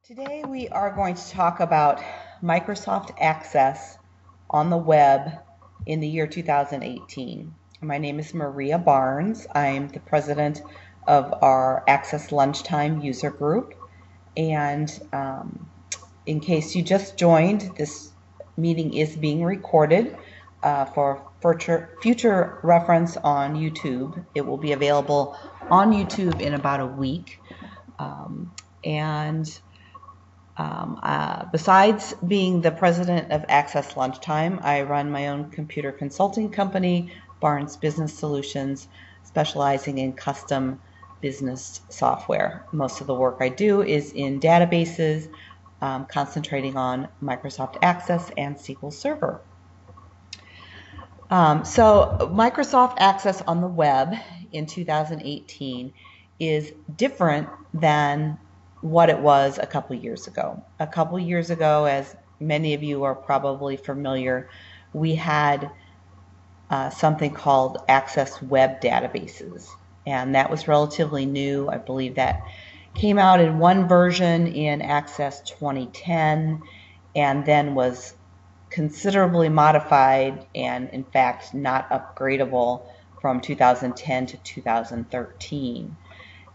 Today we are going to talk about Microsoft Access on the web in the year 2018. My name is Maria Barnes. I'm the president of our Access Lunchtime user group. And in case you just joined, this meeting is being recorded for future reference on YouTube. It will be available on YouTube in about a week. Besides being the president of Access Lunchtime, I run my own computer consulting company, Barnes Business Solutions, specializing in custom business software. Most of the work I do is in databases, concentrating on Microsoft Access and SQL Server. So Microsoft Access on the web in 2018 is different than what it was a couple years ago. A couple years ago, as many of you are probably familiar, we had something called Access Web Databases, and that was relatively new. I believe that came out in one version in Access 2010 and then was considerably modified and in fact not upgradable from 2010 to 2013.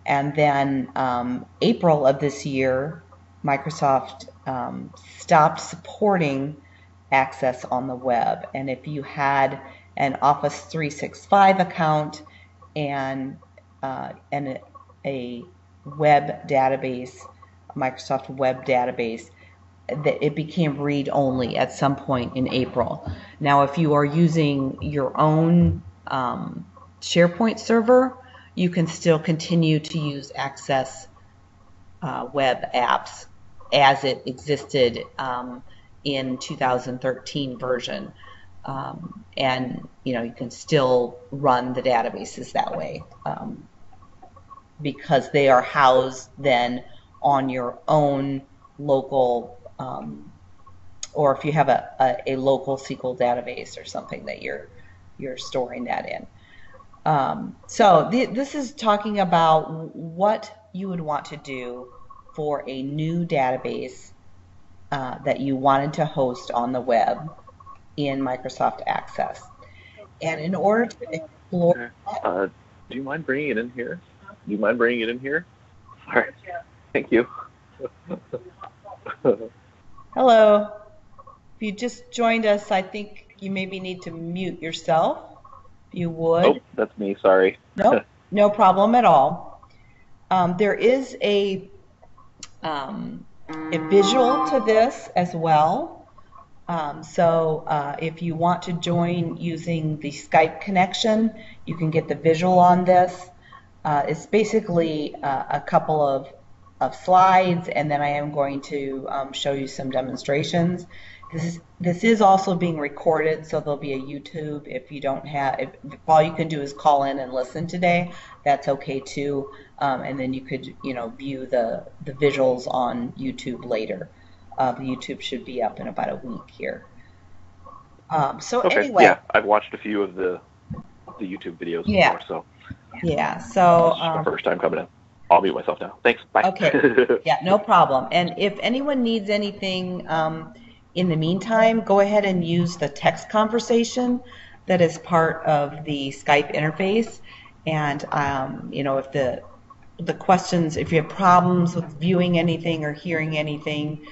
And then April of this year, Microsoft stopped supporting Access on the web. And if you had an Office 365 account and a web database, a Microsoft web database, that it became read-only at some point in April. Now, if you are using your own SharePoint server, you can still continue to use Access web apps as it existed in 2013 version. And you can still run the databases that way because they are housed then on your own local or if you have a local SQL database or something that you're storing that in. This is talking about what you would want to do for a new database that you wanted to host on the web in Microsoft Access. And in order to explore do you mind bringing it in here? Do you mind bringing it in here? All right. Thank you. Hello. If you just joined us, I think you maybe need to mute yourself. If you would. Oh, that's me. Sorry. Nope, no problem at all. There is a visual to this as well. If you want to join using the Skype connection, you can get the visual on this. It's basically a couple of slides, and then I am going to show you some demonstrations. This is also being recorded, so there'll be a YouTube. If you don't have, if all you can do is call in and listen today, that's okay too. And then you could, view the visuals on YouTube later. The YouTube should be up in about a week here. Okay. Anyway. Yeah, I've watched a few of the YouTube videos before, so. Yeah. So. This is my first time coming in. I'll mute myself now. Thanks. Bye. Okay. Yeah, no problem. And if anyone needs anything in the meantime, go ahead and use the text conversation that is part of the Skype interface. And if the questions, if you have problems with viewing anything or hearing anything,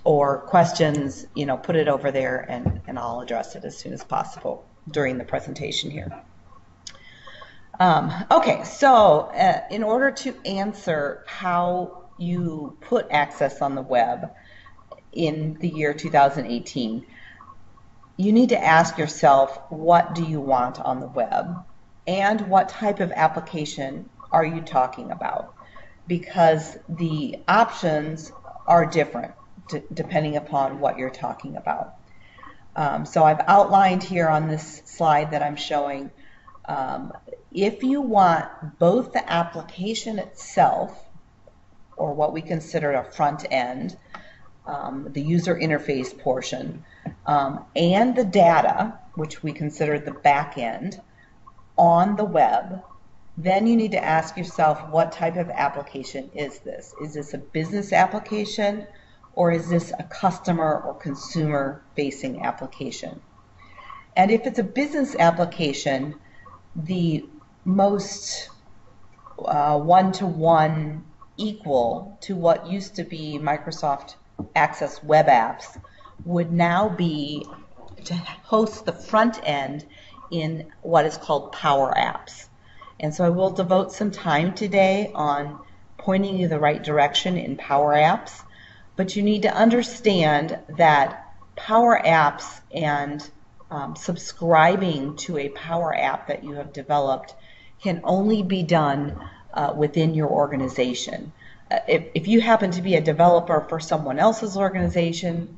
or questions, put it over there and I'll address it as soon as possible during the presentation here. Okay, so in order to answer how you put Access on the web in the year 2018, you need to ask yourself, what do you want on the web? And what type of application are you talking about? Because the options are different depending upon what you're talking about. So I've outlined here on this slide that I'm showing, if you want both the application itself, or what we consider a front end, the user interface portion, and the data, which we consider the back end, on the web, Then you need to ask yourself, what type of application is this? Is this a business application, or is this a customer or consumer facing application? And if it's a business application, the most one-to-one equal to what used to be Microsoft Access web apps would now be to host the front end in what is called Power Apps. And so I will devote some time today on pointing you the right direction in Power Apps, but you need to understand that Power Apps and subscribing to a Power App that you have developed can only be done within your organization. If you happen to be a developer for someone else's organization,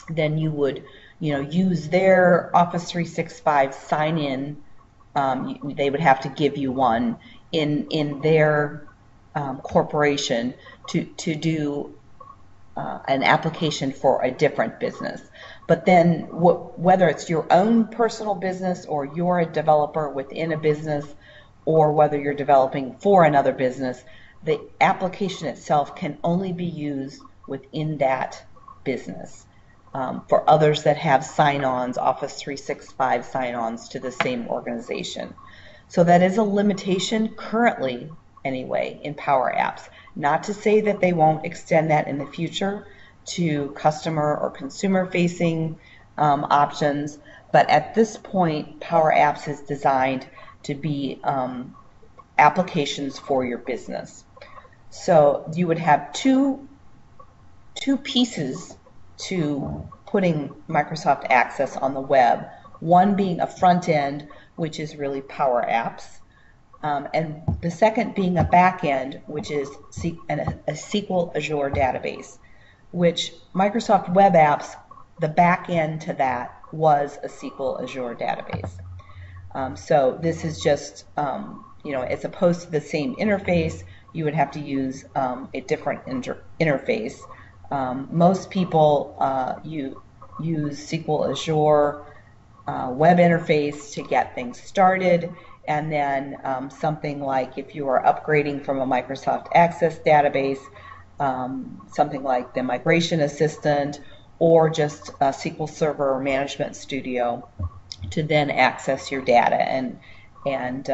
then you would use their Office 365 sign-in. They would have to give you one in their corporation to do an application for a different business. But then whether it's your own personal business or you're a developer within a business, or whether you're developing for another business, the application itself can only be used within that business. For others that have sign-ons, Office 365 sign-ons to the same organization. So that is a limitation currently, anyway, in Power Apps. Not to say that they won't extend that in the future to customer or consumer-facing options, but at this point, Power Apps is designed to be applications for your business. So you would have two pieces to putting Microsoft Access on the web, one being a front end, which is really Power Apps, and the second being a back end, which is a SQL Azure database, which Microsoft Web Apps, the back end to that was a SQL Azure database. So this is just, as opposed to the same interface, you would have to use a different interface. Most people use SQL Azure web interface to get things started, and then something like if you are upgrading from a Microsoft Access database, something like the Migration Assistant, or just a SQL Server Management Studio to then access your data and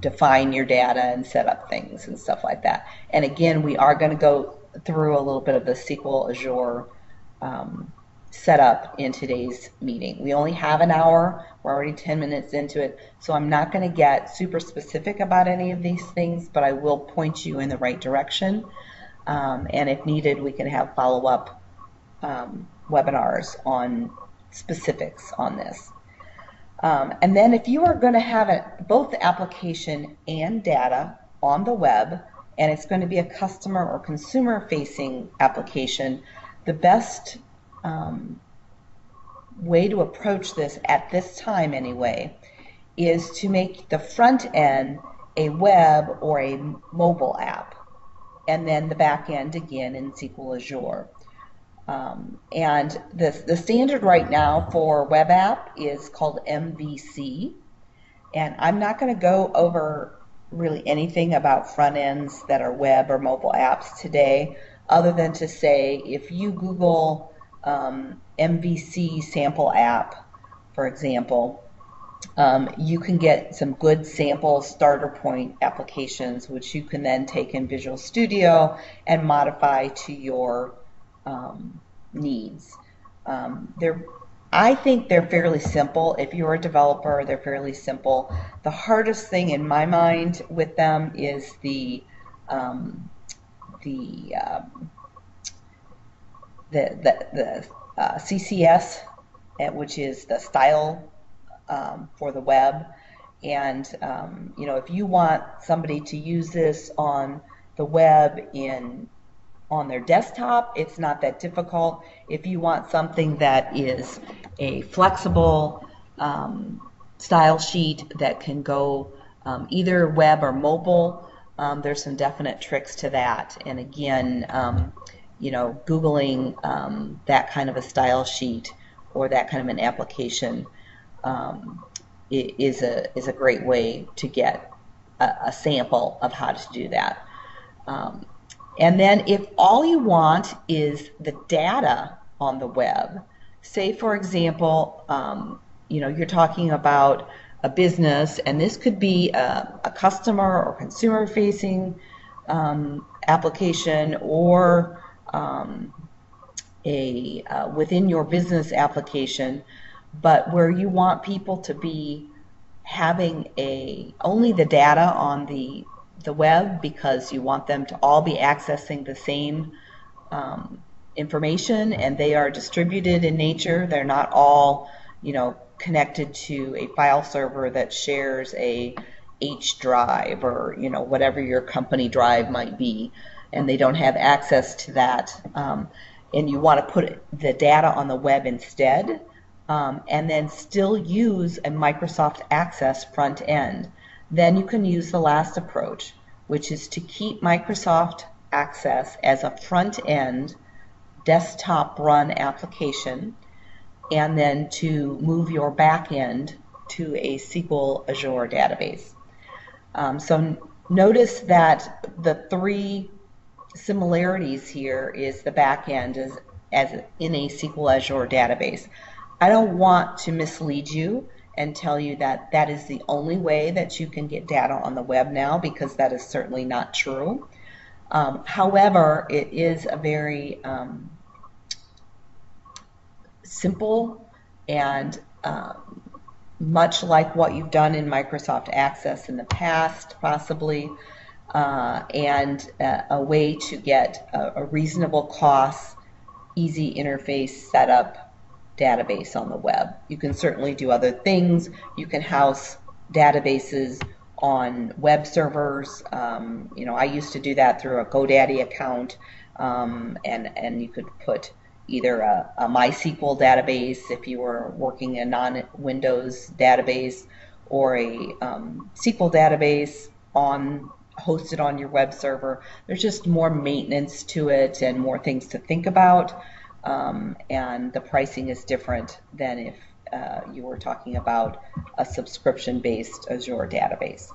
define your data and set up things and stuff like that. And again, we are going to go through a little bit of the SQL Azure setup in today's meeting. We only have an hour. We're already 10 minutes into it, so I'm not going to get super specific about any of these things, but I will point you in the right direction. And if needed, we can have follow-up webinars on specifics on this. And then if you are going to have both the application and data on the web, and it's going to be a customer or consumer facing application, the best way to approach this at this time anyway is to make the front end a web or a mobile app, and then the back end again in SQL Azure. And the standard right now for web app is called MVC, and I'm not going to go over really anything about front ends that are web or mobile apps today, other than to say if you Google MVC sample app, for example, you can get some good sample starter point applications, which you can then take in Visual Studio and modify to your needs. I think they're fairly simple. If you're a developer, they're fairly simple. The hardest thing in my mind with them is the CCS, which is the style for the web. And if you want somebody to use this on the web on their desktop, it's not that difficult. If you want something that is a flexible style sheet that can go either web or mobile, there's some definite tricks to that. And again, Googling that kind of a style sheet or that kind of an application is a great way to get a sample of how to do that. And then if all you want is the data on the web, say for example, you're talking about a business, and this could be a customer or consumer facing application, or within your business application, but where you want people to be having only the data on the web because you want them to all be accessing the same information, and they are distributed in nature. They're not all, connected to a file server that shares a H drive, or whatever your company drive might be, and they don't have access to that. And you want to put the data on the web instead, and then still use a Microsoft Access front end. Then you can use the last approach, which is to keep Microsoft Access as a front end desktop run application, and then to move your back end to a SQL Azure database. So notice that the three similarities here is the back end as in a SQL Azure database. I don't want to mislead you and tell you that that is the only way that you can get data on the web now, because that is certainly not true. However, it is a very simple and much like what you've done in Microsoft Access in the past, possibly, and a way to get a reasonable cost, easy interface setup database on the web. You can certainly do other things. You can house databases on web servers. I used to do that through a GoDaddy account, and you could put either a MySQL database if you were working a non-Windows database, or a SQL database hosted on your web server. There's just more maintenance to it and more things to think about, and the pricing is different than if you were talking about a subscription-based Azure database.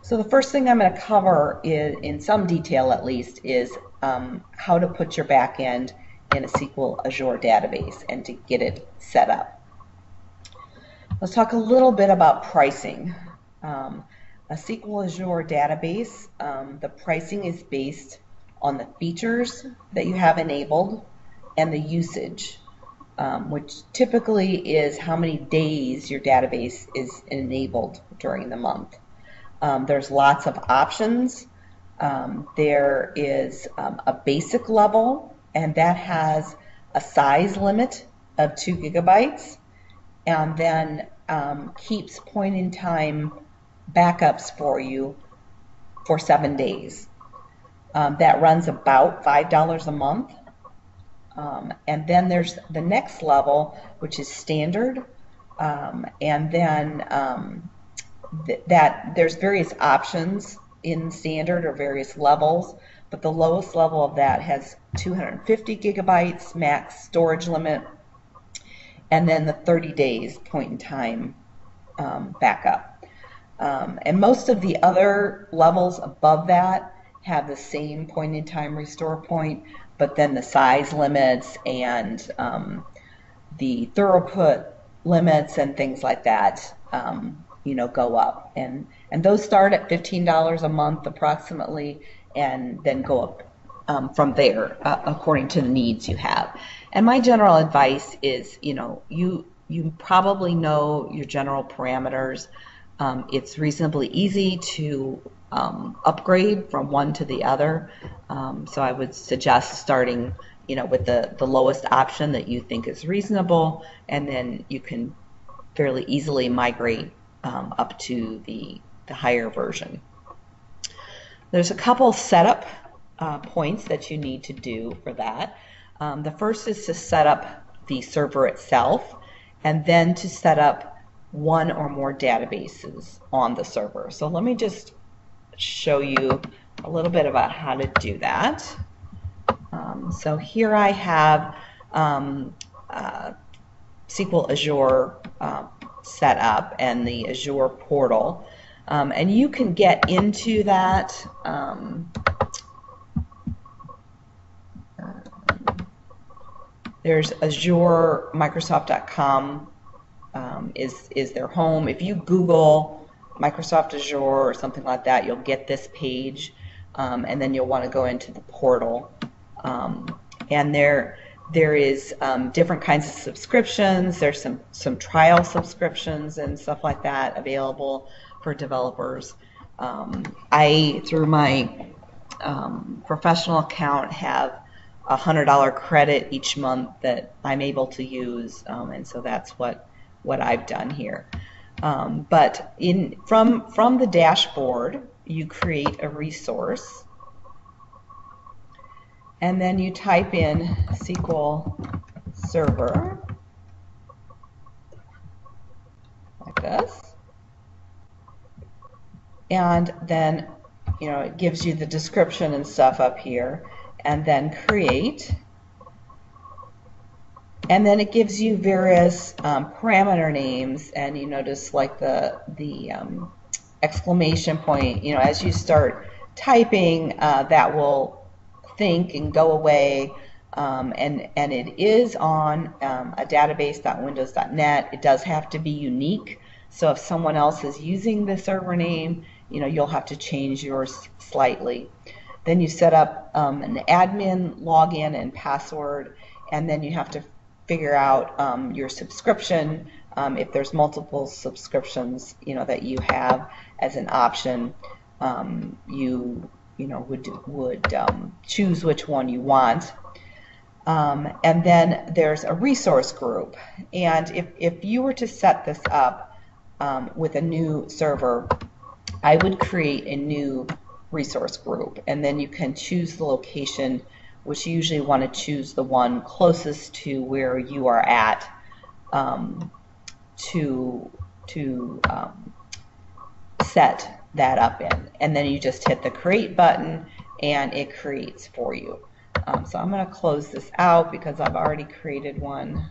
So the first thing I'm going to cover, in some detail at least, is how to put your back end in a SQL Azure database and to get it set up. Let's talk a little bit about pricing. A SQL Azure database, the pricing is based on the features that you have enabled and the usage, which typically is how many days your database is enabled during the month. There's lots of options. There is a basic level, and that has a size limit of 2 gigabytes, and then keeps point-in-time backups for you for 7 days. That runs about $5 a month. And then there's the next level, which is standard, and then there's various options in standard, or various levels, but the lowest level of that has 250 gigabytes max storage limit, and then the 30 days point-in-time backup. And most of the other levels above that have the same point-in-time restore point, but then the size limits and the throughput limits and things like that go up, and those start at $15 a month approximately, and then go up from there according to the needs you have. And my general advice is, you probably know your general parameters. It's reasonably easy to upgrade from one to the other, so I would suggest starting with the lowest option that you think is reasonable, and then you can fairly easily migrate up to the higher version. There's a couple setup points that you need to do for that. The first is to set up the server itself, and then to set up one or more databases on the server. So let me just show you a little bit about how to do that. So here I have SQL Azure set up, and the Azure portal. And you can get into that. There's Azure, Microsoft.com is their home. If you Google Microsoft Azure or something like that, you'll get this page, and then you'll want to go into the portal. And there is different kinds of subscriptions. There's some trial subscriptions and stuff like that available for developers. I, through my professional account, have a $100 credit each month that I'm able to use, and so that's what I've done here. But from the dashboard, you create a resource, and then you type in SQL Server like this, and then it gives you the description and stuff up here, and then create. And then it gives you various parameter names, and you notice like the exclamation point. As you start typing, that will think and go away. And it is on a database.windows.net. It does have to be unique. So if someone else is using the server name, you'll have to change yours slightly. Then you set up an admin login and password, and then you have to figure out your subscription. If there's multiple subscriptions, that you have as an option, you would choose which one you want. And then there's a resource group. And if you were to set this up with a new server, I would create a new resource group, and then you can choose the location, which you usually want to choose the one closest to where you are at, to set that up in. And then you just hit the create button and it creates for you. So I'm going to close this out because I've already created one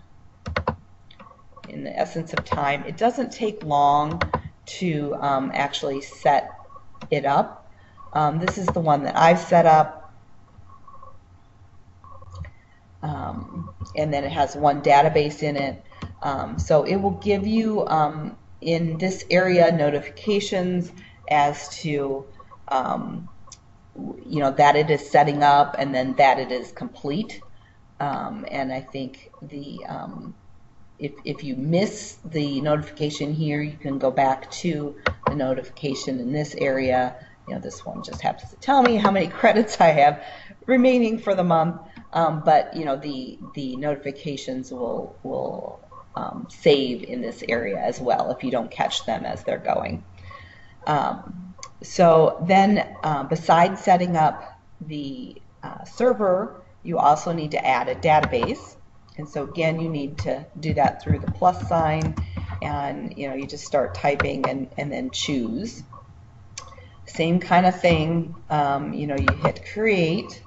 in the essence of time. It doesn't take long to actually set it up. This is the one that I've set up, and then it has one database in it. So it will give you in this area notifications as to that it is setting up, and then that it is complete. And I think the if you miss the notification here, you can go back to the notification in this area. This one just happens to tell me how many credits I have remaining for the month, but the notifications will save in this area as well if you don't catch them as they're going. So then, besides setting up the server, you also need to add a database. And so again, you need to do that through the plus sign, and you just start typing and then choose. Same kind of thing, you hit create,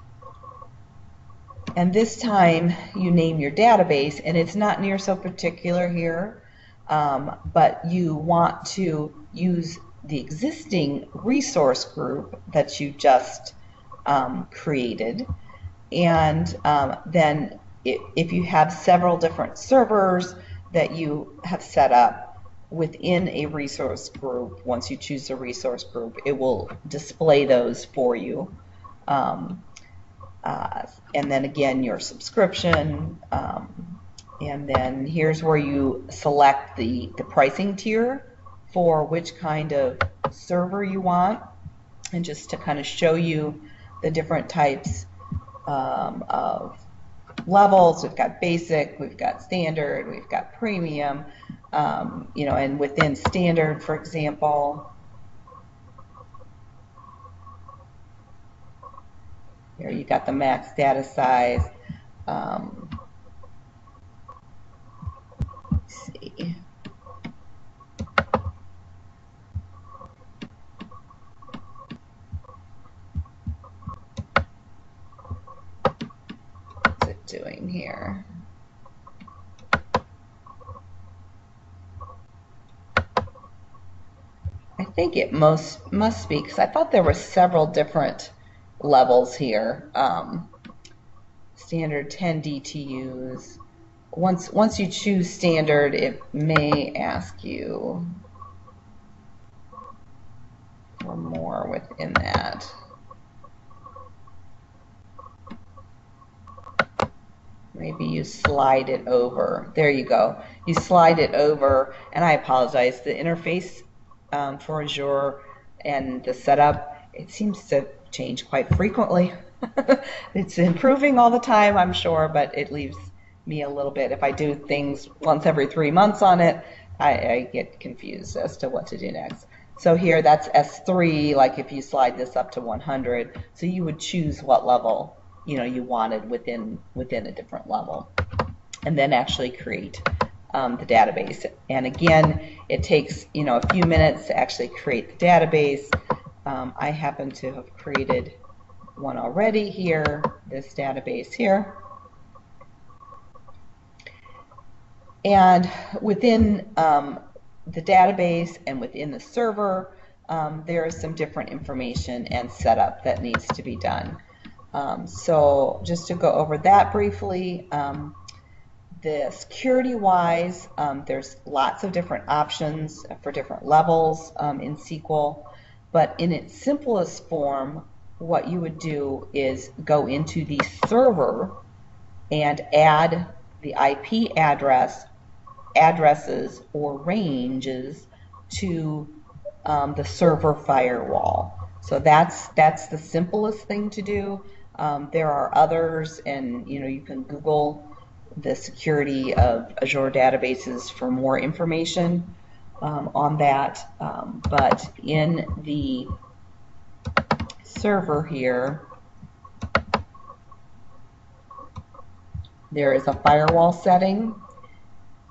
and this time you name your database, and it's not near so particular here, but you want to use the existing resource group that you just created, and then if you have several different servers that you have set up within a resource group, once you choose a resource group, it will display those for you. And then again, your subscription, and then here's where you select the pricing tier for which kind of server you want, and just to kind of show you the different types of levels. We've got basic, we've got standard, we've got premium, and within standard, for example, here you got the max data size. Let's see. What's it doing here? I think it must be, because I thought there were several different levels here. Standard 10 DTUs. Once you choose standard, it may ask you for more within that. Maybe you slide it over. There you go. You slide it over, and I apologize. The interface for Azure and the setup, it seems to change quite frequently. It's improving all the time, I'm sure, but it leaves me a little bit. If I do things once every 3 months on it, I get confused as to what to do next. So here, that's S3, like if you slide this up to 100, so you would choose what level you wanted within a different level, and then actually create the database. And again, it takes a few minutes to actually create the database. I happen to have created one already here, this database here. And within the database and within the server, there is some different information and setup that needs to be done. So just to go over that briefly, the security-wise, there's lots of different options for different levels in SQL, but in its simplest form, what you would do is go into the server and add the IP addresses or ranges to the server firewall. So that's the simplest thing to do. There are others, and you can Google the security of Azure databases for more information on that. But in the server here, there is a firewall setting,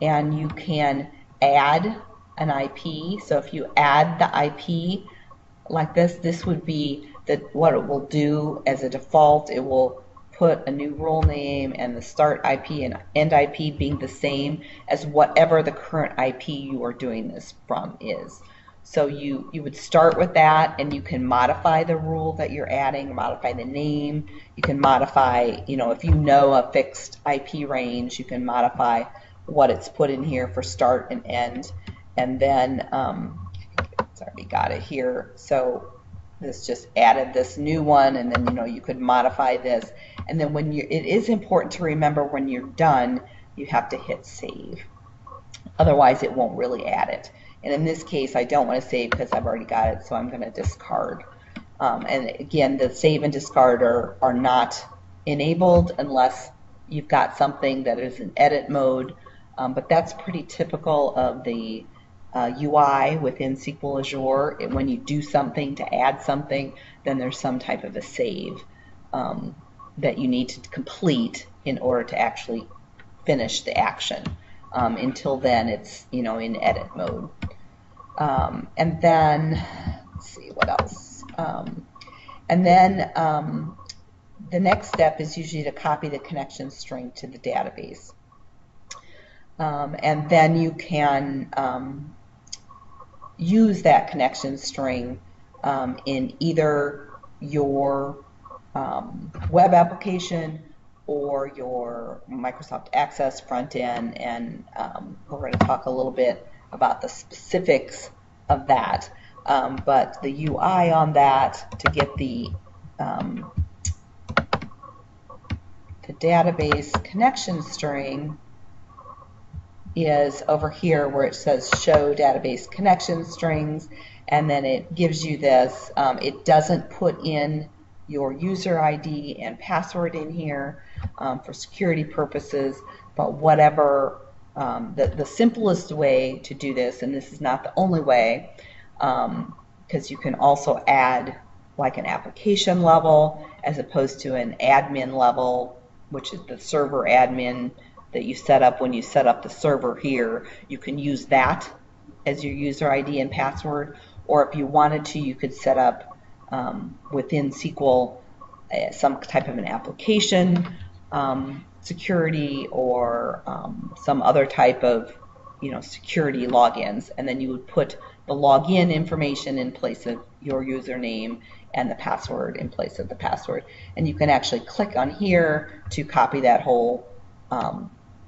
and you can add an IP. So if you add the IP like this would be what it will do as a default. It will put a new role name and the start IP and end IP being the same as whatever the current IP you are doing this from is. So you would start with that, and you can modify the rule that you're adding, modify the name. You can modify, if you know a fixed IP range, you can modify what it's put in here for start and end. And then it's already got it here. So this just added this new one, and then you could modify this. And then it is important to remember when you're done, you have to hit save. Otherwise, it won't really add it. And in this case, I don't want to save because I've already got it, so I'm going to discard. And again, the save and discard are not enabled unless you've got something that is in edit mode. But that's pretty typical of the UI within SQL Azure. When you do something to add something, then there's some type of a save that you need to complete in order to actually finish the action. Until then, it's in edit mode. And then let's see what else. And then the next step is usually to copy the connection string to the database. And then you can use that connection string in either your web application or your Microsoft Access front end, and we're going to talk a little bit about the specifics of that. But the UI on that to get the database connection string is over here where it says show database connection strings, and then it gives you this. It doesn't put in your user ID and password in here for security purposes, but whatever the simplest way to do this, and this is not the only way, because you can also add like an application level as opposed to an admin level, which is the server admin that you set up when you set up the server here. You can use that as your user ID and password, or if you wanted to, you could set up within SQL some type of an application security, or some other type of security logins, and then you would put the login information in place of your username and the password in place of the password. And you can actually click on here to copy that whole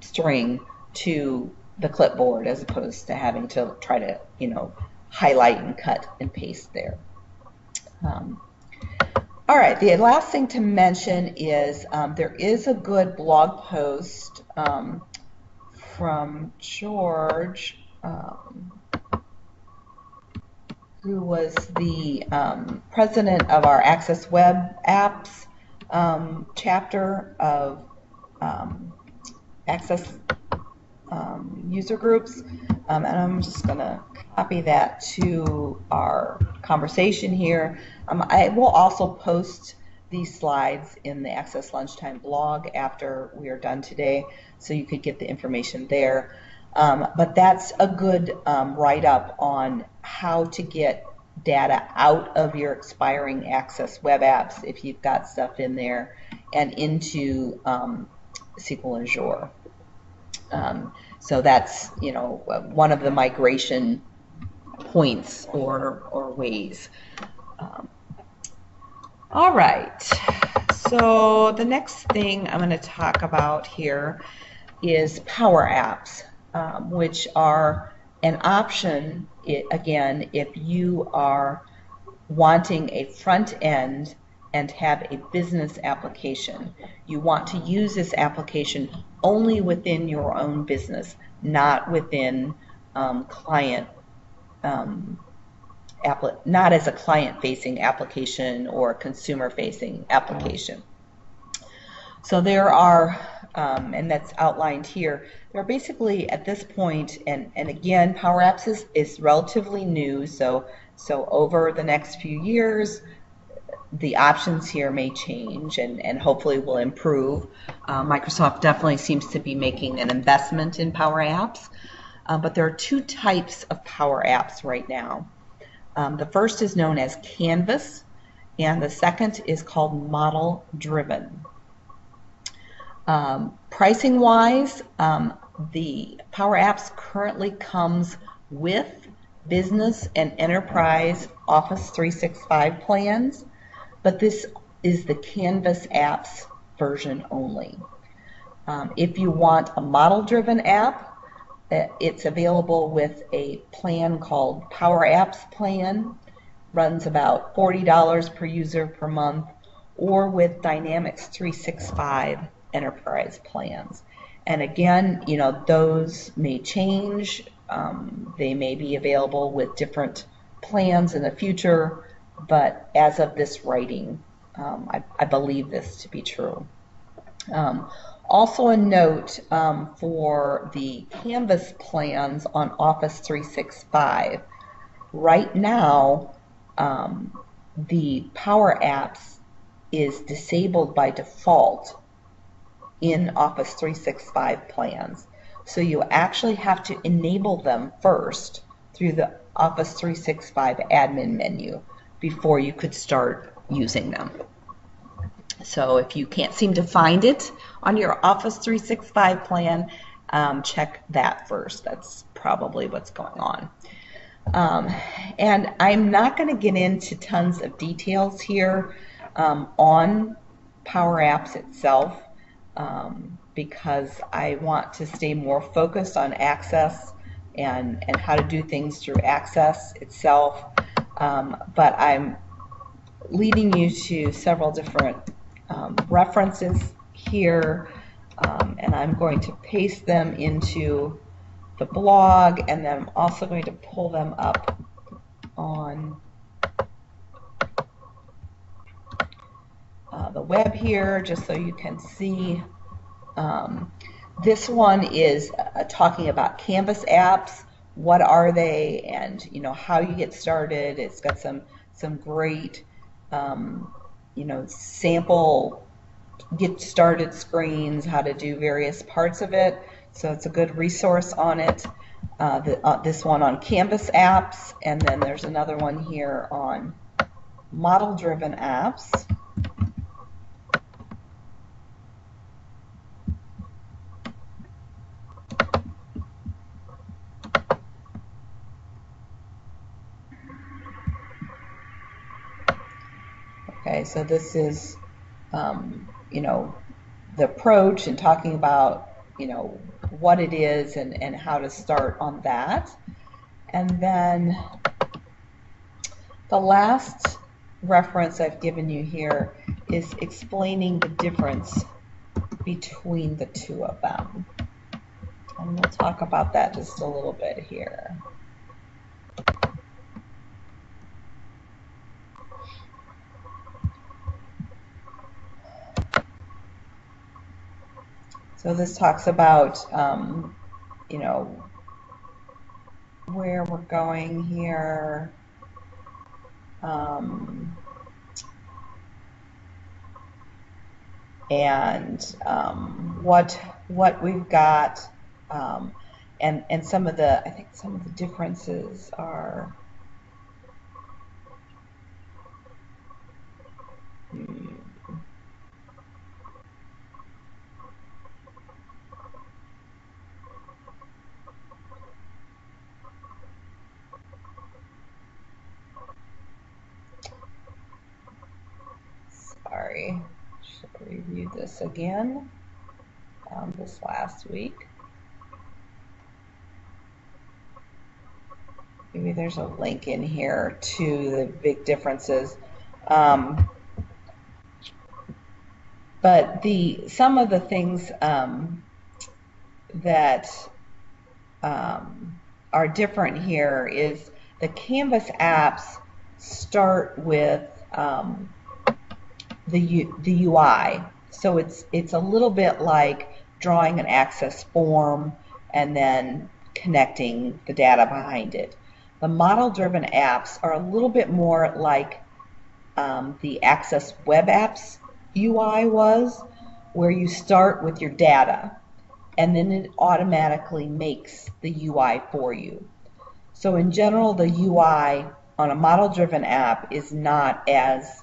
string to the clipboard, as opposed to having to try to highlight and cut and paste there. All right, the last thing to mention is there is a good blog post from George, who was the president of our Access Web Apps chapter of Access User Groups, and I'm just going to copy that to our conversation here. I will also post these slides in the Access Lunchtime blog after we are done today, so you could get the information there. But that's a good write-up on how to get data out of your expiring Access web apps if you've got stuff in there and into SQL Azure. So that's one of the migration points or ways. All right, so the next thing I'm going to talk about here is Power Apps, which are an option, again, if you are wanting a front end and have a business application. You want to use this application only within your own business, not within not as a client-facing application or consumer-facing application. So there are, and that's outlined here, there are basically at this point, and again, Power Apps is relatively new, so over the next few years, the options here may change and hopefully will improve. Microsoft definitely seems to be making an investment in Power Apps, but there are two types of Power Apps right now. The first is known as Canvas, and the second is called Model Driven. Pricing-wise, the Power Apps currently comes with Business and Enterprise Office 365 plans, but this is the Canvas apps version only. If you want a model-driven app, it's available with a plan called Power Apps Plan, runs about $40 per user per month, or with Dynamics 365 Enterprise plans. And again, those may change. They may be available with different plans in the future, but as of this writing, I believe this to be true. Also a note for the Canvas plans on Office 365. Right now, the Power Apps is disabled by default in Office 365 plans. So you actually have to enable them first through the Office 365 admin menu before you could start using them. So if you can't seem to find it on your Office 365 plan, check that first. That's probably what's going on. And I'm not going to get into tons of details here on Power Apps itself because I want to stay more focused on Access and how to do things through Access itself. But I'm leading you to several different references here, and I'm going to paste them into the blog, and then I'm also going to pull them up on the web here just so you can see. This one is talking about Canvas apps. What are they, and how you get started. It's got some great sample get started screens, how to do various parts of it. So it's a good resource on it. This one on Canvas apps, and then there's another one here on model-driven apps. Okay, so this is, you know, the approach and talking about, you know, what it is and how to start on that. And then the last reference I've given you here is explaining the difference between the two of them. And we'll talk about that just a little bit here. So this talks about, you know, where we're going here. And what we've got, and some of the, I think some of the differences are, sorry, should review this again, this last week. Maybe there's a link in here to the big differences. But some of the things that are different here is the Canvas apps start with the UI. So it's a little bit like drawing an Access form and then connecting the data behind it. The model-driven apps are a little bit more like the Access web apps UI was, where you start with your data and then it automatically makes the UI for you. So in general, the UI on a model-driven app is not as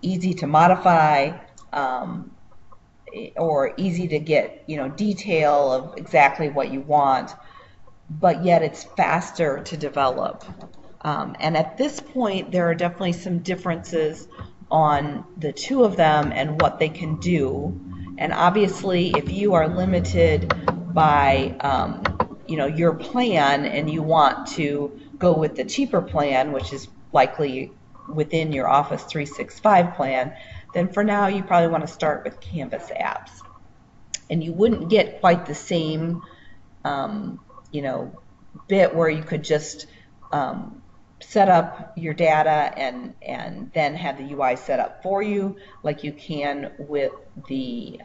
easy to modify or easy to get, you know, detail of exactly what you want, but yet it's faster to develop. And at this point, there are definitely some differences on the two of them and what they can do. And obviously, if you are limited by you know, your plan and you want to go with the cheaper plan, which is likely within your Office 365 plan, then for now you probably want to start with Canvas apps. And you wouldn't get quite the same you know, bit where you could just set up your data and then have the UI set up for you, like you can with the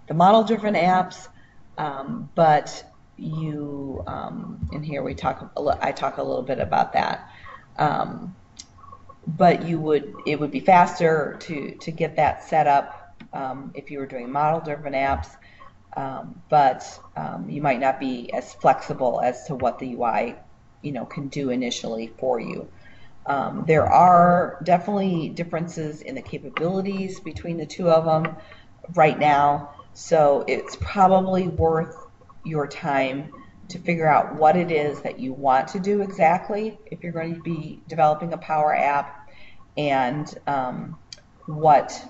model-driven apps. But you, and here I talk a little bit about that. But it would be faster to get that set up if you were doing model-driven apps. But you might not be as flexible as to what the UI, you know, can do initially for you. There are definitely differences in the capabilities between the two of them right now, so it's probably worth your time to figure out what it is that you want to do exactly if you're going to be developing a Power App, and what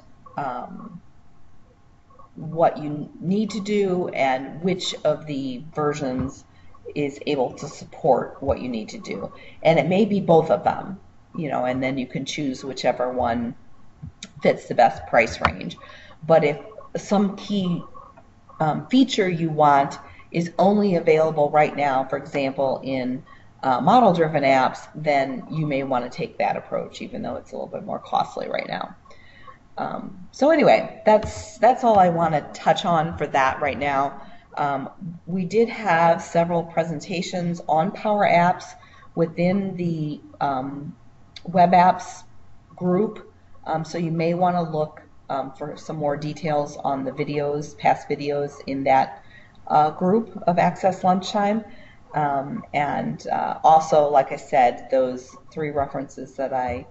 you need to do and which of the versions is able to support what you need to do. And it may be both of them, you know, and then you can choose whichever one fits the best price range. But if some key feature you want is only available right now, for example, in model-driven apps, then you may want to take that approach, even though it's a little bit more costly right now. So anyway, that's all I want to touch on for that right now. We did have several presentations on Power Apps within the web apps group, so you may want to look for some more details on the videos, past videos in that group of Access Lunchtime. And also, like I said, those 3 references that I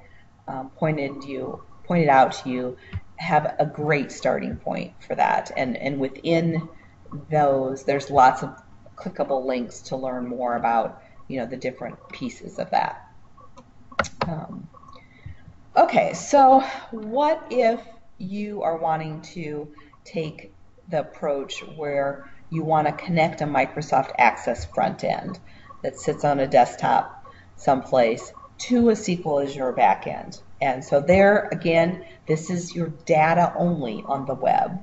pointed out to you have a great starting point for that. And within those, there's lots of clickable links to learn more about, you know, the different pieces of that. Okay, so what if you are wanting to take the approach where you want to connect a Microsoft Access front end that sits on a desktop someplace to a SQL Azure backend? And so there, again, this is your data only on the web.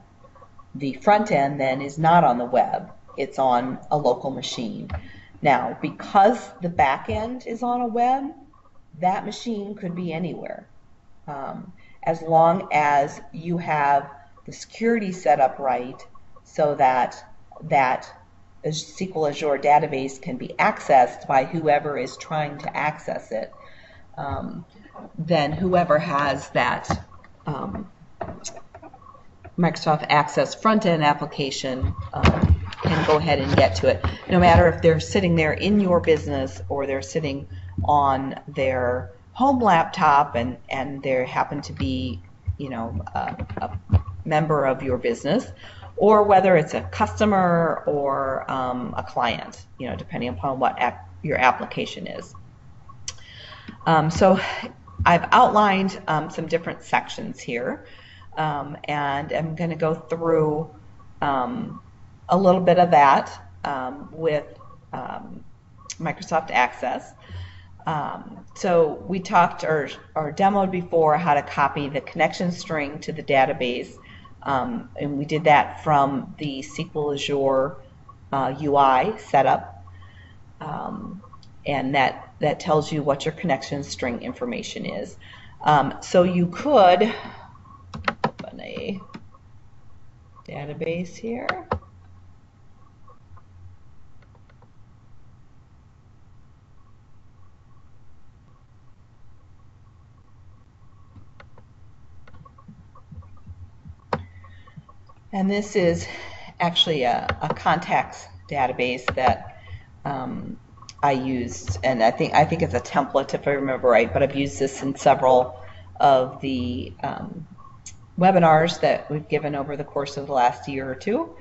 The front end then is not on the web, it's on a local machine. Now, because the back end is on a web, that machine could be anywhere. As long as you have the security set up right so that SQL Azure database can be accessed by whoever is trying to access it, then whoever has that Microsoft Access front-end application can go ahead and get to it, no matter if they're sitting there in your business or they're sitting on their home laptop and they happen to be, you know, a member of your business, or whether it's a customer or a client, you know, depending upon what your application is. So I've outlined some different sections here. And I'm going to go through a little bit of that with Microsoft Access. So we talked or demoed before how to copy the connection string to the database, and we did that from the SQL Azure UI setup, and that tells you what your connection string information is. So you could open a database here. And this is actually a contacts database that I used, and I think it's a template if I remember right, but I've used this in several of the webinars that we've given over the course of the last year or two.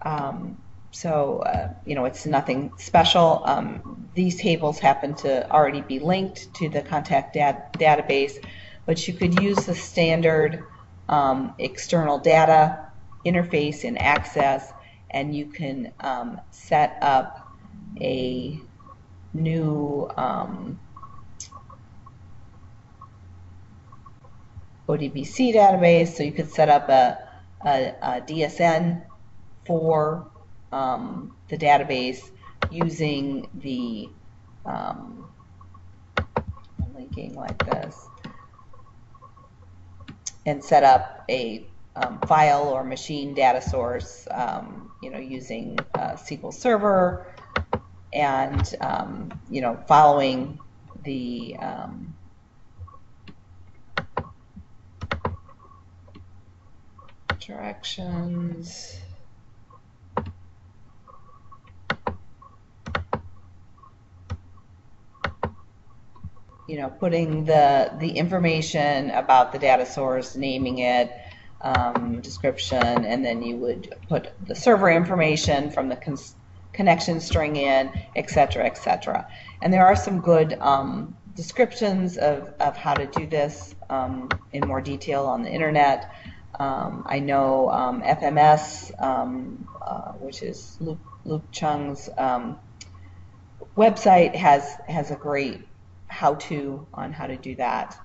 You know, it's nothing special. These tables happen to already be linked to the contact database, but you could use the standard external data interface in Access, and you can set up a new ODBC database. So you could set up a DSN for the database using the linking like this, and set up a file or machine data source, you know, using SQL Server, and you know, following the directions. You know, putting the information about the data source, naming it, description, and then you would put the server information from the connection string in, etc., etc. And there are some good descriptions of how to do this in more detail on the internet. I know FMS, which is Luke Chung's website, has a great how-to on how to do that.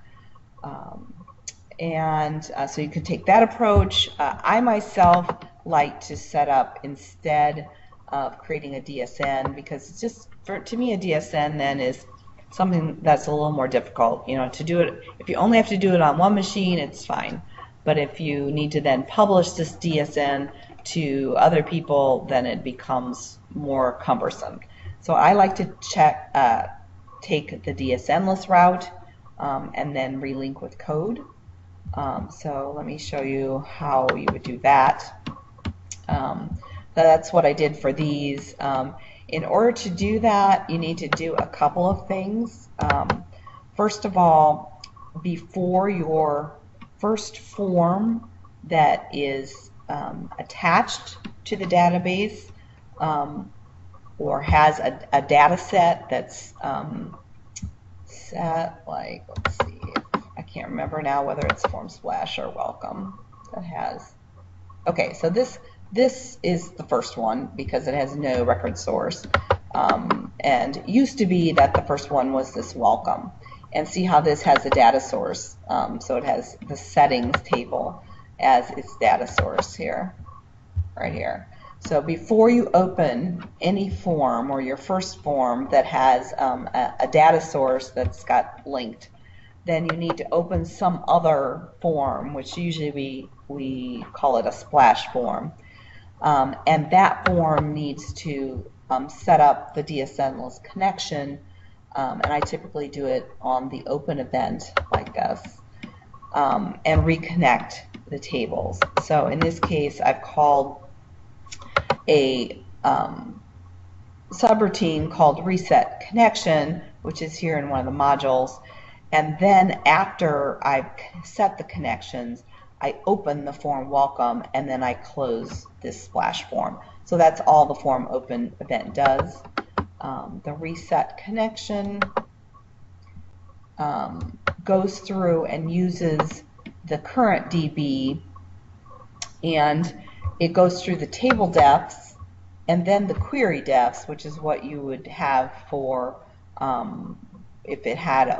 So you can take that approach. I myself like to set up, instead of creating a DSN, because it's just, to me, a DSN then is something that's a little more difficult. You know, to do it, if you only have to do it on one machine, it's fine. But if you need to then publish this DSN to other people, then it becomes more cumbersome. So I like to take the DSN-less route and then relink with code. So let me show you how you would do that. That's what I did for these. In order to do that, you need to do a couple of things. First of all, before your first form that is attached to the database or has a data set that's set, like, let's see, I can't remember now whether it's Form Splash or Welcome that has. Okay, so this is the first one because it has no record source. And it used to be that the first one was this Welcome. And see how this has a data source. So it has the settings table as its data source here, right here. So before you open any form or your first form that has a data source that's got linked, then you need to open some other form, which usually we call it a splash form. And that form needs to set up the DS-Endless connection, and I typically do it on the open event like this, and reconnect the tables. So in this case, I've called a subroutine called reset connection, which is here in one of the modules. And then after I've set the connections, I open the form welcome and then I close this splash form. So that's all the form open event does. The reset connection goes through and uses the current DB, and it goes through the table defs and then the query defs, which is what you would have for if it had an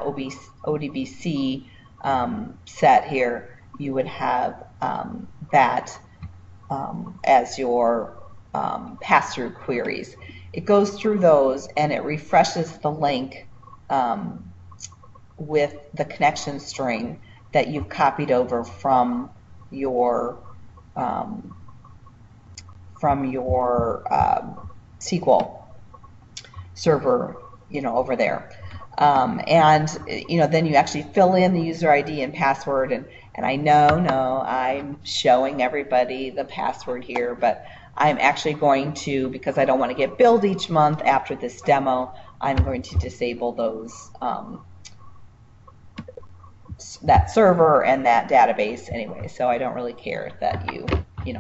ODBC set here, you would have that as your pass-through queries. It goes through those and it refreshes the link with the connection string that you've copied over from your SQL server, over there. And then you actually fill in the user ID and password, and I know I'm showing everybody the password here, but I'm actually going to, because I don't want to get billed each month after this demo, I'm going to disable those that server and that database anyway, so I don't really care that you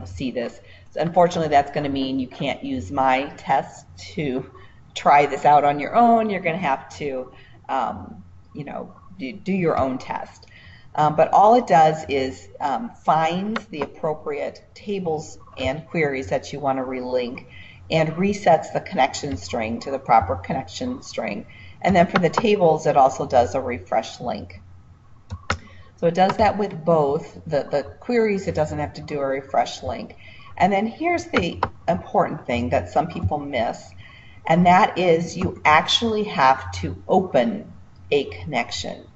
see this. So unfortunately, that's going to mean you can't use my test to try this out on your own. You're going to have to do your own test. But all it does is finds the appropriate tables and queries that you want to relink and resets the connection string to the proper connection string. And then for the tables, it also does a refresh link. So it does that with both. The queries, it doesn't have to do a refresh link. And then here's the important thing that some people miss, and that is you actually have to open a connection.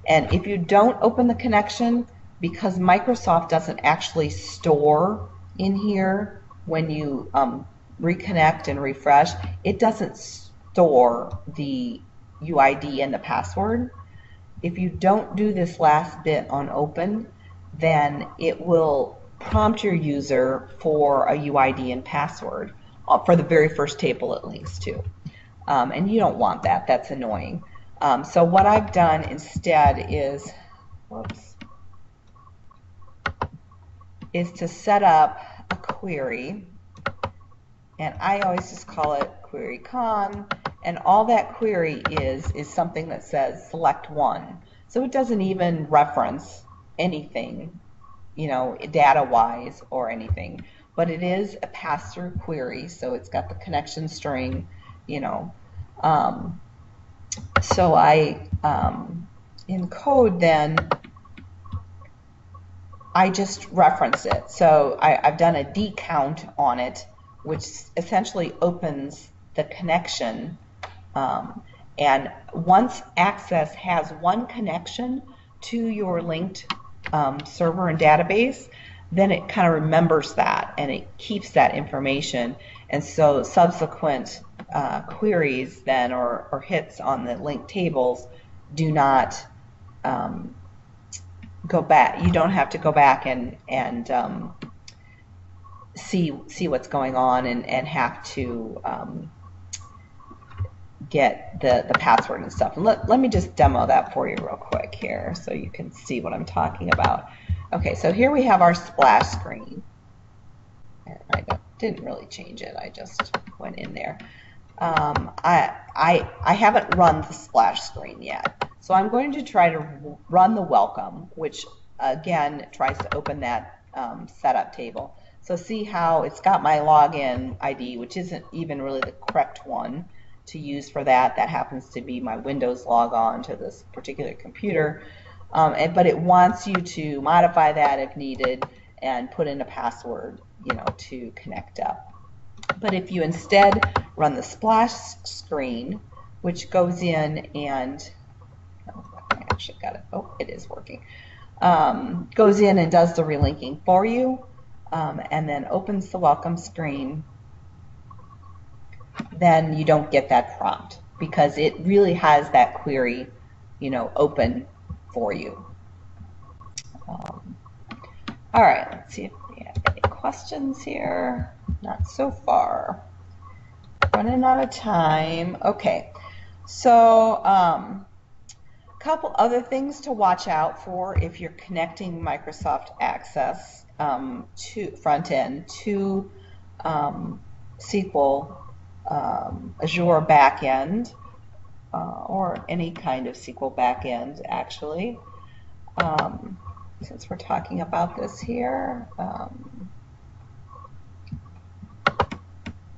And if you don't open the connection, because Microsoft doesn't actually store in here when you reconnect and refresh, it doesn't store the UID and the password. If you don't do this last bit on open, then it will prompt your user for a UID and password for the very first table it links to. And you don't want that. That's annoying. So what I've done instead is, is to set up a query, and I always just call it query con, and all that query is something that says select one. So it doesn't even reference anything, data-wise or anything, but it is a pass-through query, so it's got the connection string, so I, in code then, I just reference it. So I've done a decount on it, which essentially opens the connection. And once Access has one connection to your linked server and database, then it kind of remembers that and it keeps that information. And so subsequent queries then or hits on the linked tables do not go back. You don't have to go back and see what's going on and have to get the password and stuff. And let me just demo that for you real quick here so you can see what I'm talking about. Okay, so here we have our splash screen. I didn't really change it. I just went in there. I haven't run the splash screen yet. So I'm going to try to run the welcome, which again tries to open that setup table. So see how it's got my login ID, which isn't even really the correct one to use for that. That happens to be my Windows logon to this particular computer. But it wants you to modify that if needed and put in a password, to connect up. But if you instead run the splash screen, which goes in and, I actually got it, it is working, goes in and does the relinking for you, and then opens the welcome screen, then you don't get that prompt because it really has that query, open for you. All right, let's see if we have any questions here. Not so far. Running out of time. Okay, so a couple other things to watch out for if you're connecting Microsoft Access to front end to SQL Azure backend or any kind of SQL backend actually. Since we're talking about this here,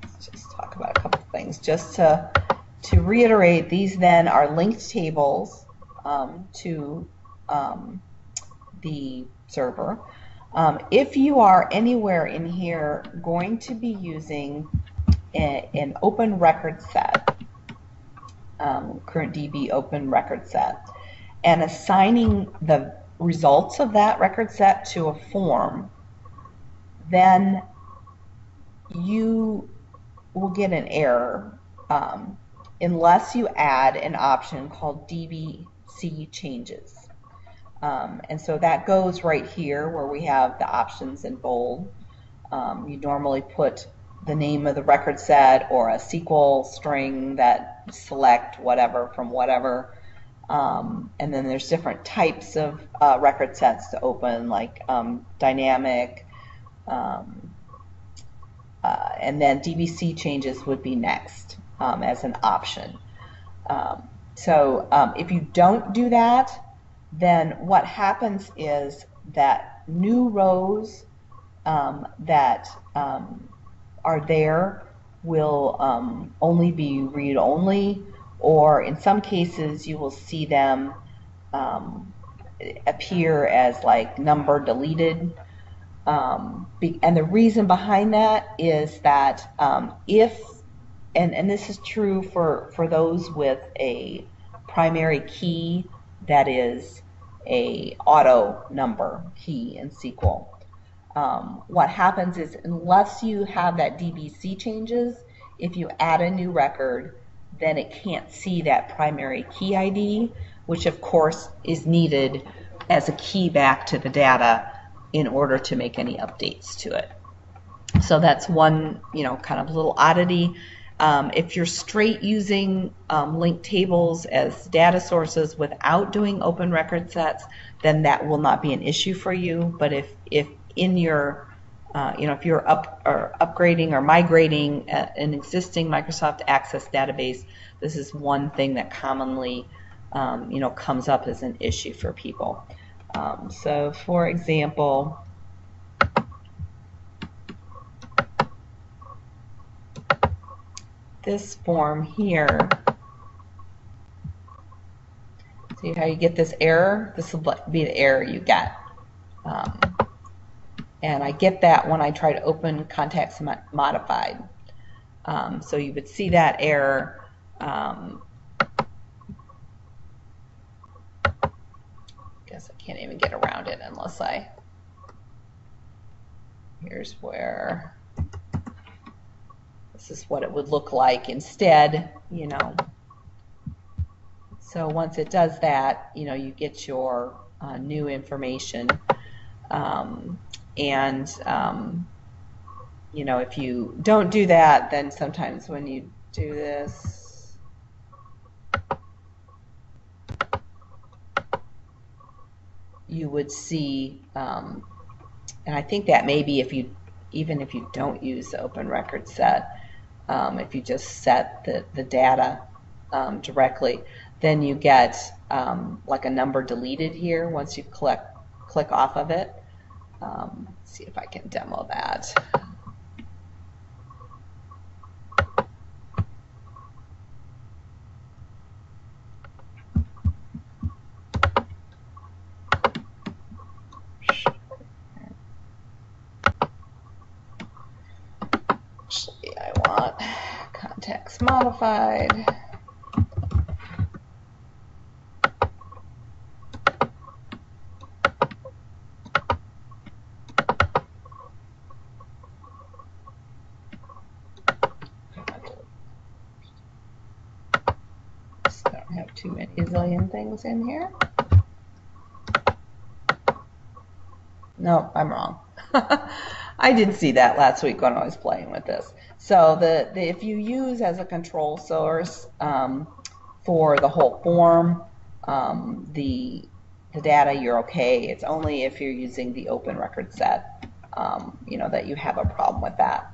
let's just talk about a couple things. Just to reiterate, these then are linked tables to the server. If you are anywhere in here going to be using an open record set, current DB open record set, and assigning the results of that record set to a form, then you will get an error unless you add an option called DBC changes. And so that goes right here where we have the options in bold. You normally put the name of the record set or a SQL string that select whatever from whatever. And then there's different types of record sets to open, like dynamic, and then DBC changes would be next as an option. So if you don't do that, then what happens is that new rows that are there will only be read-only, or in some cases you will see them appear as like number deleted. And the reason behind that is that if, and this is true for those with a primary key that is a auto number key in SQL, what happens is unless you have that DBC changes, if you add a new record, then it can't see that primary key ID, which of course is needed as a key back to the data in order to make any updates to it. So that's one, kind of little oddity. If you're straight using linked tables as data sources without doing open record sets, then that will not be an issue for you. But if in your, if you're upgrading or migrating an existing Microsoft Access database, this is one thing that commonly, comes up as an issue for people. So, for example, this form here, see how you get this error? This will be the error you get. And I get that when I try to open Contacts Modified. So you would see that error. Guess I can't even get around it unless here's where, this is what it would look like instead, So once it does that, you get your new information. If you don't do that, then sometimes when you do this, you would see, and I think that maybe even if you don't use the open record set, if you just set the data directly, then you get like a number deleted here once you click off of it. Let's see if I can demo that. Actually, I want context modified. Just don't have too many zillion things in here. No, I'm wrong. I did see that last week when I was playing with this. So if you use as a control source for the whole form, the data, you're okay. It's only if you're using the open record set, that you have a problem with that.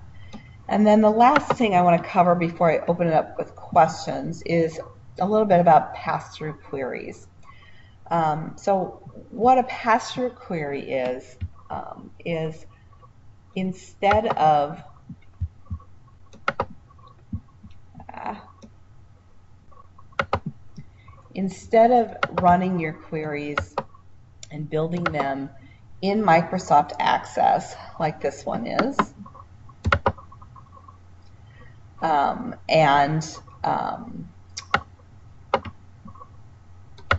And then the last thing I want to cover before I open it up with questions is a little bit about pass-through queries. So what a pass-through query is instead of running your queries and building them in Microsoft Access like this one is,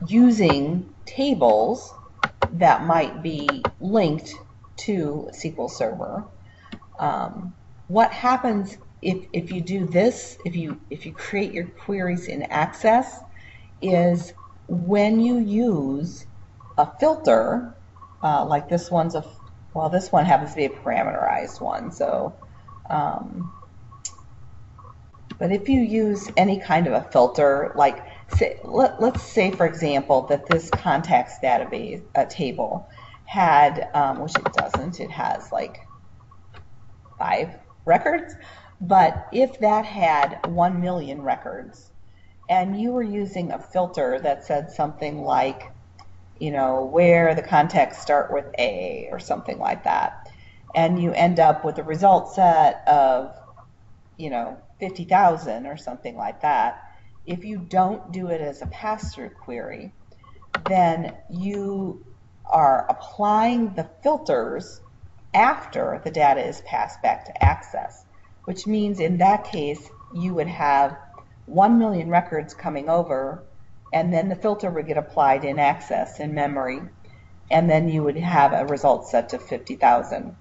using tables that might be linked to SQL Server. What happens if you do this, if you create your queries in Access, is when you use a filter, like this one's this one happens to be a parameterized one, so but if you use any kind of a filter, like let's say for example that this contacts database table had, which it doesn't, it has like 5 records, but if that had 1 million records and you were using a filter that said something like, where the contacts start with A or something like that, and you end up with a result set of 50,000 or something like that, if you don't do it as a pass-through query, then you are applying the filters after the data is passed back to Access, which means in that case you would have 1 million records coming over, and then the filter would get applied in Access in memory, and then you would have a result set to 50,000.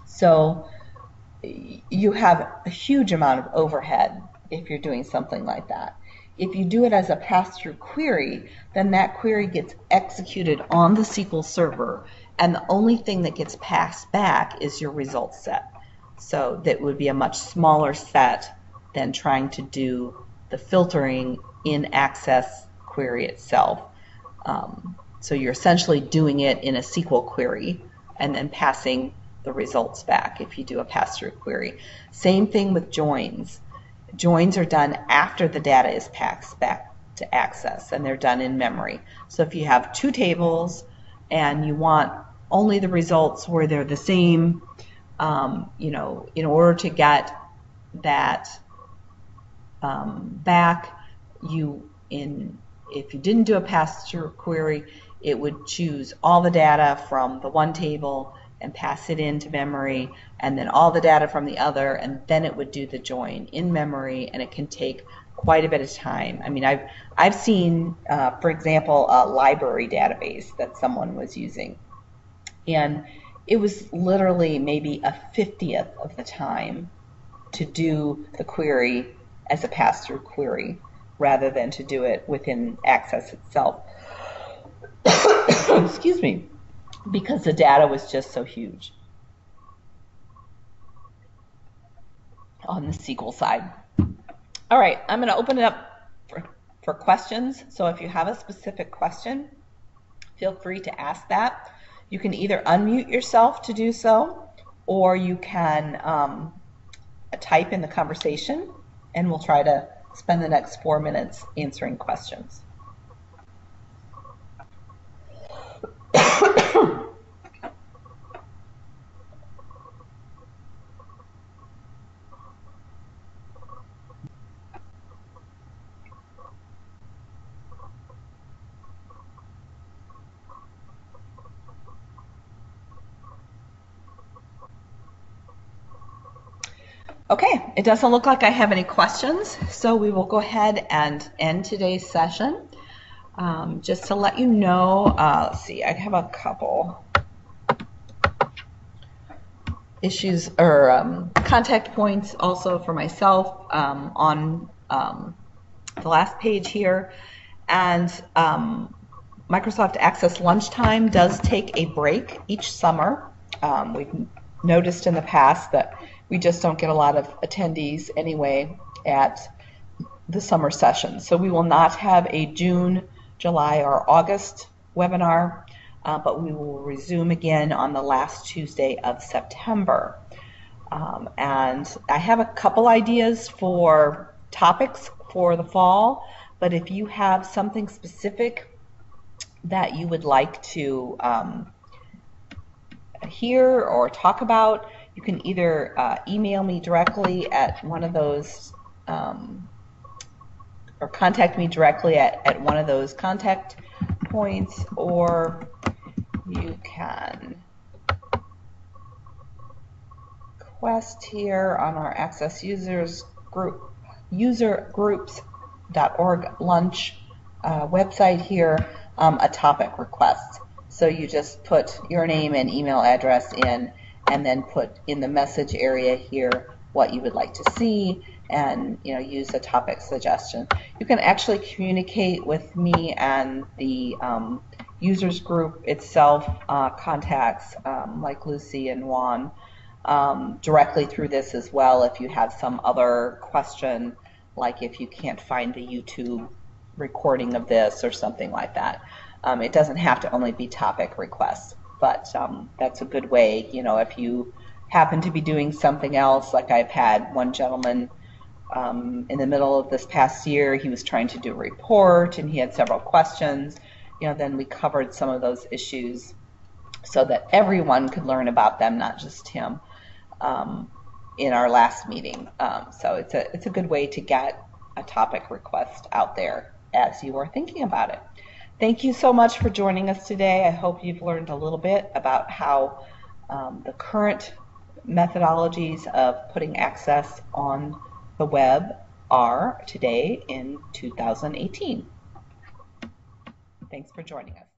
So you have a huge amount of overhead if you're doing something like that. If you do it as a pass-through query, then that query gets executed on the SQL Server, and the only thing that gets passed back is your result set. So that would be a much smaller set than trying to do the filtering in Access query itself. So you're essentially doing it in a SQL query and then passing the results back if you do a pass-through query. Same thing with joins. Joins are done after the data is passed back to Access, and they're done in memory. So if you have 2 tables and you want only the results where they're the same, in order to get that back, if you didn't do a pass-through query, it would choose all the data from the one table and pass it into memory, and then all the data from the other, and then it would do the join in memory, and it can take quite a bit of time. I mean, I've seen, for example, a library database that someone was using, and it was literally maybe a 50th of the time to do the query as a pass-through query rather than to do it within Access itself. Excuse me, because the data was just so huge on the SQL side. All right, I'm going to open it up for questions. So if you have a specific question, feel free to ask that. You can either unmute yourself to do so, or you can type in the conversation, and we'll try to spend the next 4 minutes answering questions. Okay, it doesn't look like I have any questions, so we will go ahead and end today's session. Just to let you know, let's see, I have a couple issues or contact points also for myself on the last page here. And Microsoft Access Lunchtime does take a break each summer. We've noticed in the past that we just don't get a lot of attendees anyway at the summer session. So we will not have a June, July, or August webinar, but we will resume again on the last Tuesday of September. And I have a couple ideas for topics for the fall, but if you have something specific that you would like to hear or talk about, you can either email me directly at one of those or contact me directly at one of those contact points, or you can request here on our AccessUserGroups.org lunch website here a topic request. So you just put your name and email address in, and then put in the message area here what you would like to see, and use a topic suggestion. You can actually communicate with me and the users group itself, contacts like Lucy and Juan, directly through this as well if you have some other question, like if you can't find the YouTube recording of this or something like that. It doesn't have to only be topic requests, but that's a good way, if you happen to be doing something else. Like I've had one gentleman in the middle of this past year, he was trying to do a report and he had several questions. Then we covered some of those issues so that everyone could learn about them, not just him, in our last meeting. So it's a good way to get a topic request out there as you are thinking about it. Thank you so much for joining us today. I hope you've learned a little bit about how the current methodologies of putting access on the web are today in 2018. Thanks for joining us.